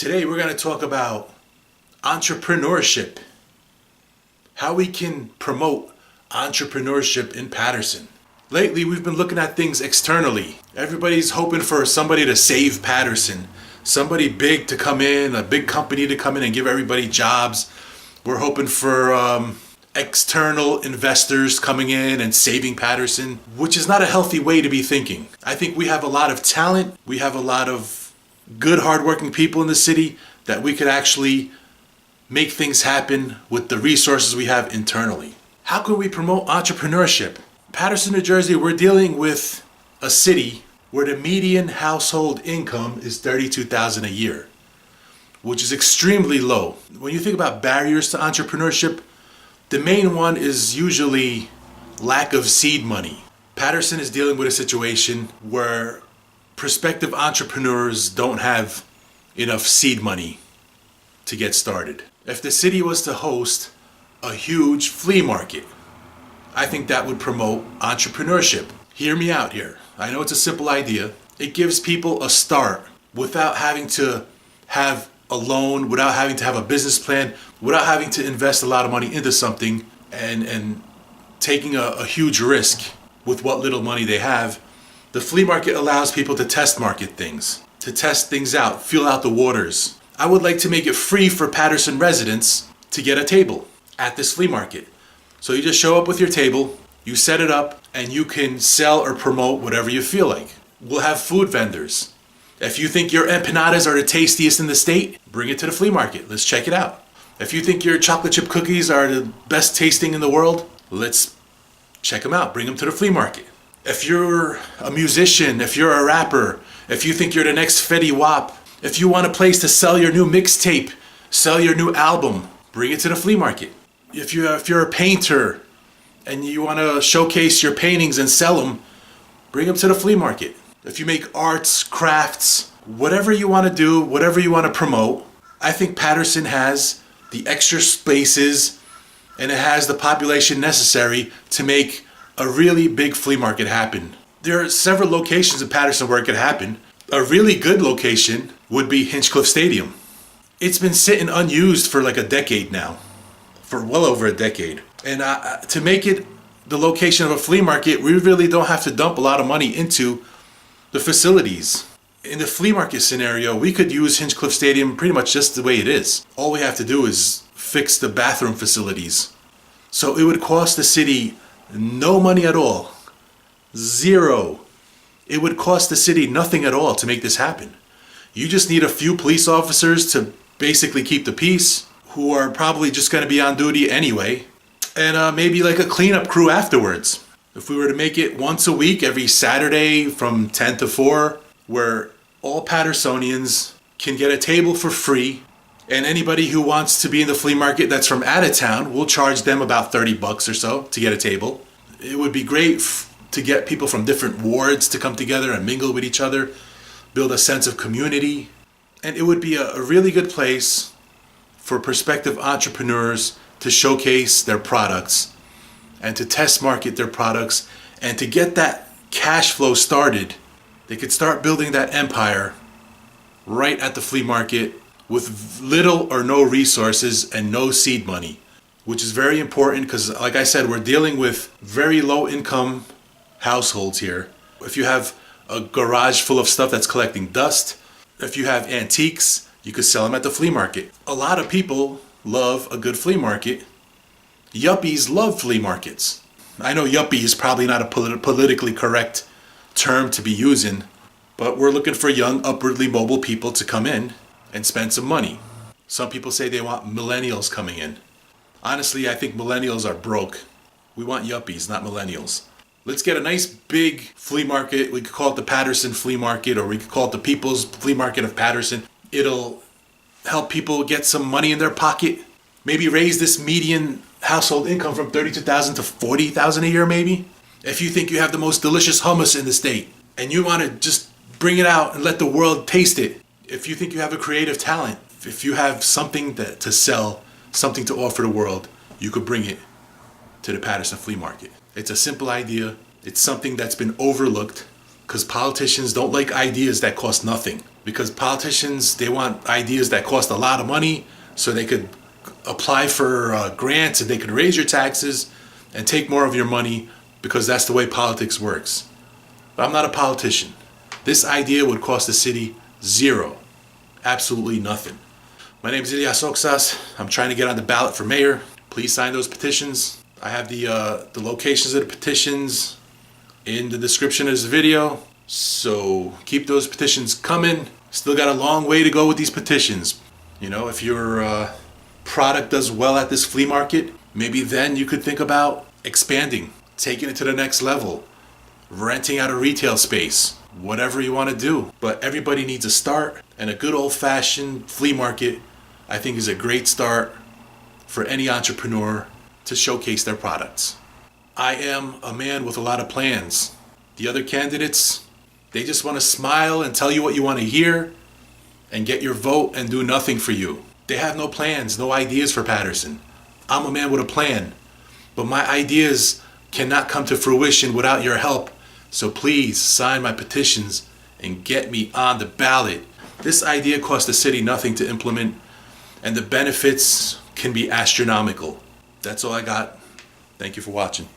Today we're going to talk about entrepreneurship, how we can promote entrepreneurship in Paterson. Lately we've been looking at things externally. Everybody's hoping for somebody to save Paterson, somebody big to come in, a big company to come in and give everybody jobs. We're hoping for external investors coming in and saving Paterson, which is not a healthy way to be thinking. I think we have a lot of talent, we have a lot of good hardworking people in the city that we could actually make things happen with the resources we have internally. How can we promote entrepreneurship? Paterson, New Jersey, we're dealing with a city where the median household income is $32,000 a year, which is extremely low. When you think about barriers to entrepreneurship, the main one is usually lack of seed money. Paterson is dealing with a situation where prospective entrepreneurs don't have enough seed money to get started. If the city was to host a huge flea market, I think that would promote entrepreneurship. Hear me out here. I know it's a simple idea. It gives people a start without having to have a loan, without having to have a business plan, without having to invest a lot of money into something and taking a huge risk with what little money they have. The flea market allows people to test market things, to test things out, feel out the waters. I would like to make it free for Paterson residents to get a table at this flea market. So you just show up with your table, you set it up, and you can sell or promote whatever you feel like. We'll have food vendors. If you think your empanadas are the tastiest in the state, bring it to the flea market. Let's check it out. If you think your chocolate chip cookies are the best tasting in the world, let's check them out. Bring them to the flea market. If you're a musician, if you're a rapper, if you think you're the next Fetty Wap, if you want a place to sell your new mixtape, sell your new album, bring it to the flea market. If you're a painter and you want to showcase your paintings and sell them, bring them to the flea market. If you make arts, crafts, whatever you want to do, whatever you want to promote, I think Paterson has the extra spaces and it has the population necessary to make a really big flea market happen. There are several locations in Paterson where it could happen. A really good location would be Hinchcliffe Stadium. It's been sitting unused for like a decade now, for well over a decade. And to make it the location of a flea market, we really don't have to dump a lot of money into the facilities. In the flea market scenario, we could use Hinchcliffe Stadium pretty much just the way it is. All we have to do is fix the bathroom facilities. So it would cost the city no money at all. Zero. It would cost the city nothing at all to make this happen. You just need a few police officers to basically keep the peace, who are probably just going to be on duty anyway, and maybe like a cleanup crew afterwards. If we were to make it once a week, every Saturday from 10 to 4, where all Patersonians can get a table for free, and anybody who wants to be in the flea market that's from out of town, we'll charge them about $30 or so to get a table. It would be great to get people from different wards to come together and mingle with each other, build a sense of community. And it would be a really good place for prospective entrepreneurs to showcase their products and to test market their products and to get that cash flow started. They could start building that empire right at the flea market with little or no resources and no seed money, which is very important because, like I said, we're dealing with very low income households here. If you have a garage full of stuff that's collecting dust, if you have antiques, you could sell them at the flea market. A lot of people love a good flea market. Yuppies love flea markets. I know yuppie is probably not a politically correct term to be using, but we're looking for young, upwardly mobile people to come in and spend some money. Some people say they want millennials coming in. Honestly, I think millennials are broke. We want yuppies, not millennials. Let's get a nice big flea market. We could call it the Paterson Flea Market, or we could call it the People's Flea Market of Paterson. It'll help people get some money in their pocket. Maybe raise this median household income from $32,000 to $40,000 a year maybe. If you think you have the most delicious hummus in the state and you want to just bring it out and let the world taste it. If you think you have a creative talent, if you have something to sell, something to offer the world, you could bring it to the Paterson Flea Market. It's a simple idea. It's something that's been overlooked because politicians don't like ideas that cost nothing. because politicians, they want ideas that cost a lot of money so they could apply for grants and they could raise your taxes and take more of your money, because that's the way politics works. But I'm not a politician. This idea would cost the city zero. Absolutely nothing. My name is Ilyas Oksas. I'm trying to get on the ballot for mayor. Please sign those petitions. I have the locations of the petitions in the description of this video. So keep those petitions coming. Still got a long way to go with these petitions. You know, if your product does well at this flea market, maybe then you could think about expanding, taking it to the next level, renting out a retail space, whatever you want to do. But everybody needs a start, and a good old-fashioned flea market, I think, is a great start for any entrepreneur to showcase their products. I am a man with a lot of plans. The other candidates, they just want to smile and tell you what you want to hear and get your vote and do nothing for you. They have no plans, no ideas for Paterson. I'm a man with a plan, but my ideas cannot come to fruition without your help. So please sign my petitions and get me on the ballot. This idea costs the city nothing to implement, and the benefits can be astronomical. That's all I got. Thank you for watching.